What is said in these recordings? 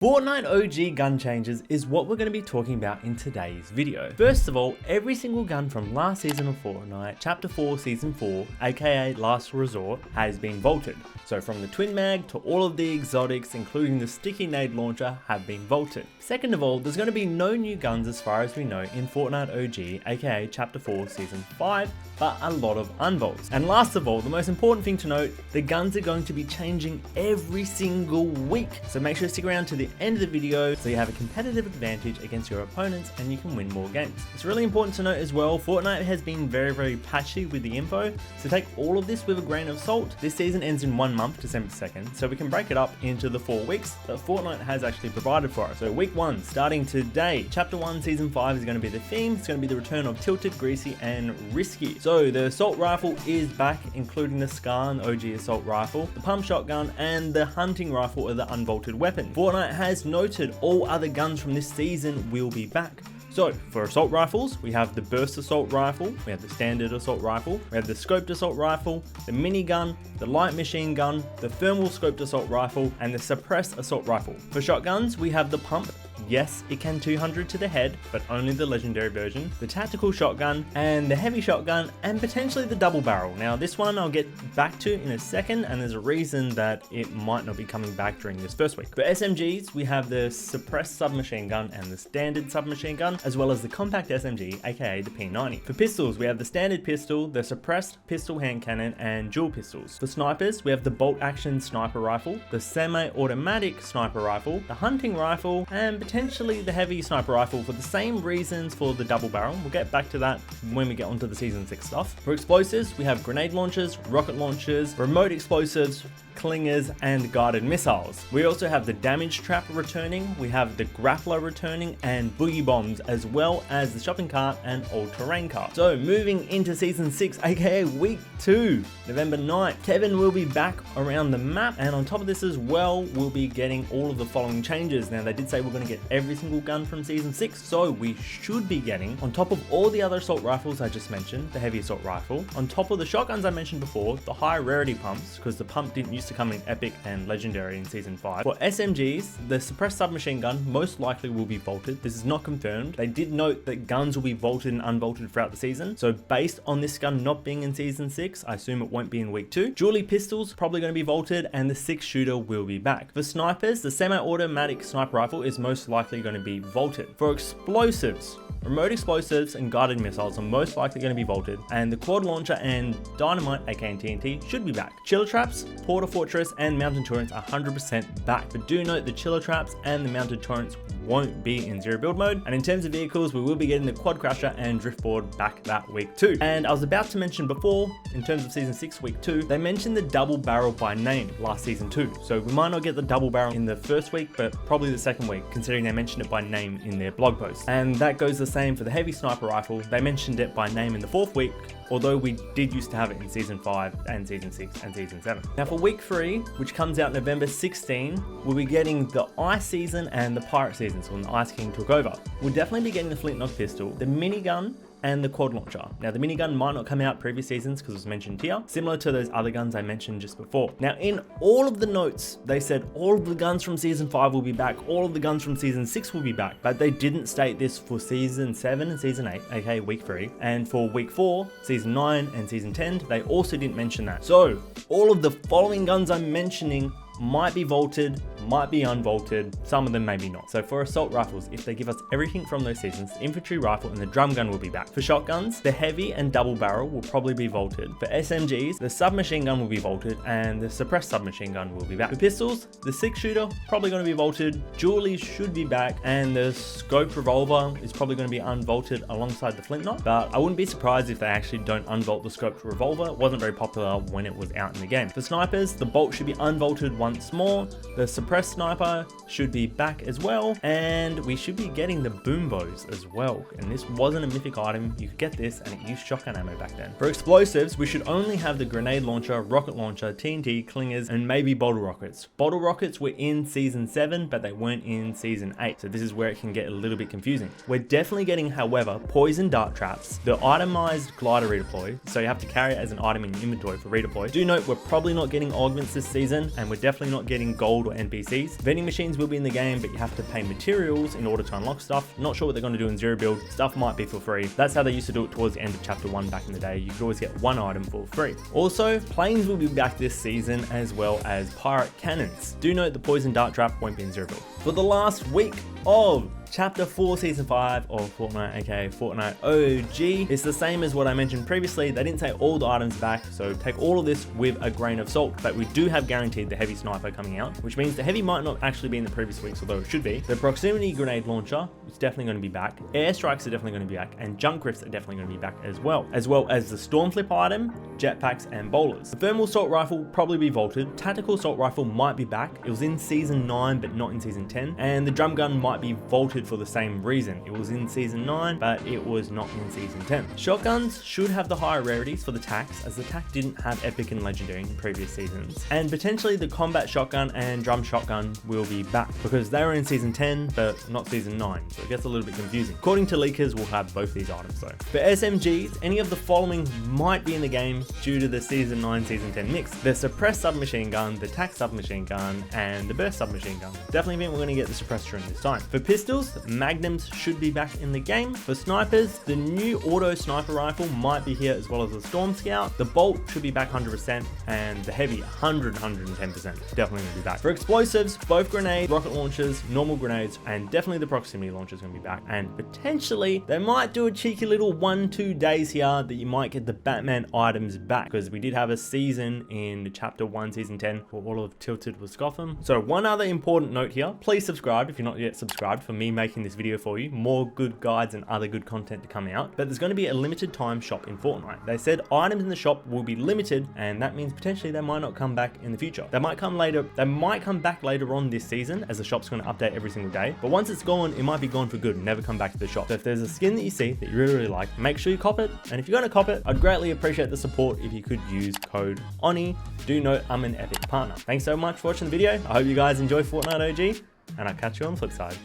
Fortnite OG gun changes is what we're going to be talking about in today's video. First of all, every single gun from last season of Fortnite Chapter 4 Season 4, aka Last Resort, has been vaulted. So from the Twin Mag to all of the exotics, including the Sticky Nade Launcher, have been vaulted. Second of all, there's going to be no new guns as far as we know in Fortnite OG, aka Chapter 4 Season 5, but a lot of unvaults. And last of all, the most important thing to note, the guns are going to be changing every single week. So make sure to stick around to the end of the video so you have a competitive advantage against your opponents and you can win more games. It's really important to note as well, Fortnite has been very patchy with the info, so take all of this with a grain of salt. This season ends in 1 month, December 2nd, so we can break it up into the 4 weeks that Fortnite has actually provided for us. So week 1, starting today, Chapter 1 Season 5 is going to be the theme. It's going to be the return of Tilted, Greasy and Risky. So the assault rifle is back, including the Scar OG assault rifle, the pump shotgun and the hunting rifle are the unvaulted weapon. Fortnite has noted all other guns from this season will be back. So for assault rifles, we have the burst assault rifle, we have the standard assault rifle, we have the scoped assault rifle, the minigun, the light machine gun, the thermal scoped assault rifle, and the suppressed assault rifle. For shotguns, we have the pump. Yes, it can 200 to the head, but only the legendary version, the tactical shotgun, and the heavy shotgun, and potentially the double barrel. Now this one I'll get back to in a second, and there's a reason that it might not be coming back during this first week. For SMGs, we have the suppressed submachine gun and the standard submachine gun, as well as the compact SMG, aka the P90. For pistols, we have the standard pistol, the suppressed pistol hand cannon, and dual pistols. For snipers, we have the bolt action sniper rifle, the semi-automatic sniper rifle, the hunting rifle, and potentially the heavy sniper rifle for the same reasons for the double barrel. We'll get back to that when we get onto the Season 6 stuff. For explosives, we have grenade launchers, rocket launchers, remote explosives, clingers, and guided missiles. We also have the damage trap returning, we have the grappler returning, and boogie bombs, as well as the shopping cart and all-terrain cart. So moving into Season 6, aka Week 2, November 9th, Kevin will be back around the map, and on top of this as well, we'll be getting all of the following changes. Now they did say we're going to get every single gun from Season 6, so we should be getting, on top of all the other assault rifles I just mentioned, the heavy assault rifle, on top of the shotguns I mentioned before, the high rarity pumps, because the pump didn't used to come in epic and legendary in Season 5. For SMGs, the suppressed submachine gun most likely will be vaulted. This is not confirmed. They did note that guns will be vaulted and unvaulted throughout the season, so based on this gun not being in Season 6, I assume it won't be in Week 2. Dually pistols probably going to be vaulted, and the 6-shooter will be back. For snipers, the semi-automatic sniper rifle is most likely going to be vaulted. For explosives, remote explosives and guided missiles are most likely going to be vaulted, and the quad launcher and dynamite, aka TNT, should be back. Chiller traps, porta fortress, and mountain turrets are 100% back, but do note the chiller traps and the mounted turrets won't be in zero build mode. And in terms of vehicles, we will be getting the quad crasher and driftboard back that week too. And I was about to mention before, in terms of Season 6 Week 2, they mentioned the double barrel by name last Season 2, so we might not get the double barrel in the first week, but probably the second week, considering they mentioned it by name in their blog post. And that goes the same for the heavy sniper rifle. They mentioned it by name in the 4th week, although we did used to have it in Season 5 and Season 6 and Season 7. Now for Week 3, which comes out November 16, we'll be getting the Ice Season and the Pirate Season, so when the Ice King took over. We'll definitely be getting the Flintlock pistol, the minigun, and the quad launcher. Now the minigun might not come out previous seasons because it was mentioned here, similar to those other guns I mentioned just before. Now in all of the notes, they said all of the guns from Season 5 will be back, all of the guns from Season 6 will be back, but they didn't state this for Season 7 and Season 8, aka Week 3, and for Week 4, Season 9 and Season 10, they also didn't mention that. So all of the following guns I'm mentioning might be vaulted, might be unvaulted, some of them maybe not. So for assault rifles, if they give us everything from those seasons, the infantry rifle and the drum gun will be back. For shotguns, the heavy and double barrel will probably be vaulted. For SMGs, the submachine gun will be vaulted and the suppressed submachine gun will be back. For pistols, the 6-shooter probably going to be vaulted, dualies should be back, and the scoped revolver is probably going to be unvaulted alongside the flintlock, but I wouldn't be surprised if they actually don't unvault the scoped revolver. It wasn't very popular when it was out in the game. For snipers, the bolt should be unvaulted once more, the suppressed sniper should be back as well, and we should be getting the boom bows as well. And this wasn't a mythic item, you could get this and it used shotgun ammo back then. For explosives, we should only have the grenade launcher, rocket launcher, TNT, clingers, and maybe bottle rockets. Bottle rockets were in Season 7, but they weren't in Season 8, so this is where it can get a little bit confusing. We're definitely getting, however, poison dart traps, the itemized glider redeploy, so you have to carry it as an item in your inventory for redeploy. Do note we're probably not getting augments this season, and we're definitely not getting gold or NPC PCs. Vending machines will be in the game, but you have to pay materials in order to unlock stuff. Not sure what they're going to do in zero build. Stuff might be for free. That's how they used to do it towards the end of chapter 1 back in the day. You could always get one item for free. Also, planes will be back this season, as well as pirate cannons. Do note the poison dart trap won't be in zero build. For the last week of Chapter 4 Season 5 of Fortnite, aka Fortnite OG. It's the same as what I mentioned previously. They didn't say all the items back, so take all of this with a grain of salt. But we do have guaranteed the heavy sniper coming out, which means the heavy might not actually be in the previous weeks, although it should be. The proximity grenade launcher is definitely going to be back. Airstrikes are definitely going to be back, and junk rifts are definitely going to be back as well as the storm flip item, jetpacks, and bowlers. The thermal assault rifle will probably be vaulted. Tactical assault rifle might be back. It was in Season 9, but not in Season 10. And the drum gun might be vaulted for the same reason. It was in Season 9, but it was not in Season 10. Shotguns should have the higher rarities for the tacs, as the tac didn't have epic and legendary in previous seasons. And potentially the combat shotgun and drum shotgun will be back, because they were in Season 10, but not Season 9, so it gets a little bit confusing. According to leakers, we'll have both these items though. For SMGs, any of the following might be in the game due to the Season 9, Season 10 mix. The suppressed submachine gun, the tac submachine gun, and the burst submachine gun. Definitely think we're going to get the suppressed during this time. For pistols, magnums should be back in the game. For snipers, the new auto sniper rifle might be here, as well as the storm scout. The bolt should be back 100%, and the heavy 110%. Definitely going to be back. For explosives, both grenades, rocket launchers, normal grenades, and definitely the proximity launcher is going to be back. And potentially they might do a cheeky little 1-2 days here that you might get the Batman items back, because we did have a season in Chapter 1 Season 10 for all of Tilted with Gotham. So one other important note here, please subscribe if you're not yet subscribed for me making this video for you. More good guides and other good content to come out. But there's going to be a limited time shop in Fortnite. They said items in the shop will be limited, and that means potentially they might not come back in the future. They might come later. They might come back later on this season, as the shop's going to update every single day. But once it's gone, it might be gone for good and never come back to the shop. So if there's a skin that you see that you really like, make sure you cop it. And if you're going to cop it, I'd greatly appreciate the support if you could use code ONY. Do note I'm an epic partner. Thanks so much for watching the video. I hope you guys enjoy Fortnite OG, and I'll catch you on the flip side.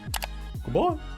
Goodbye.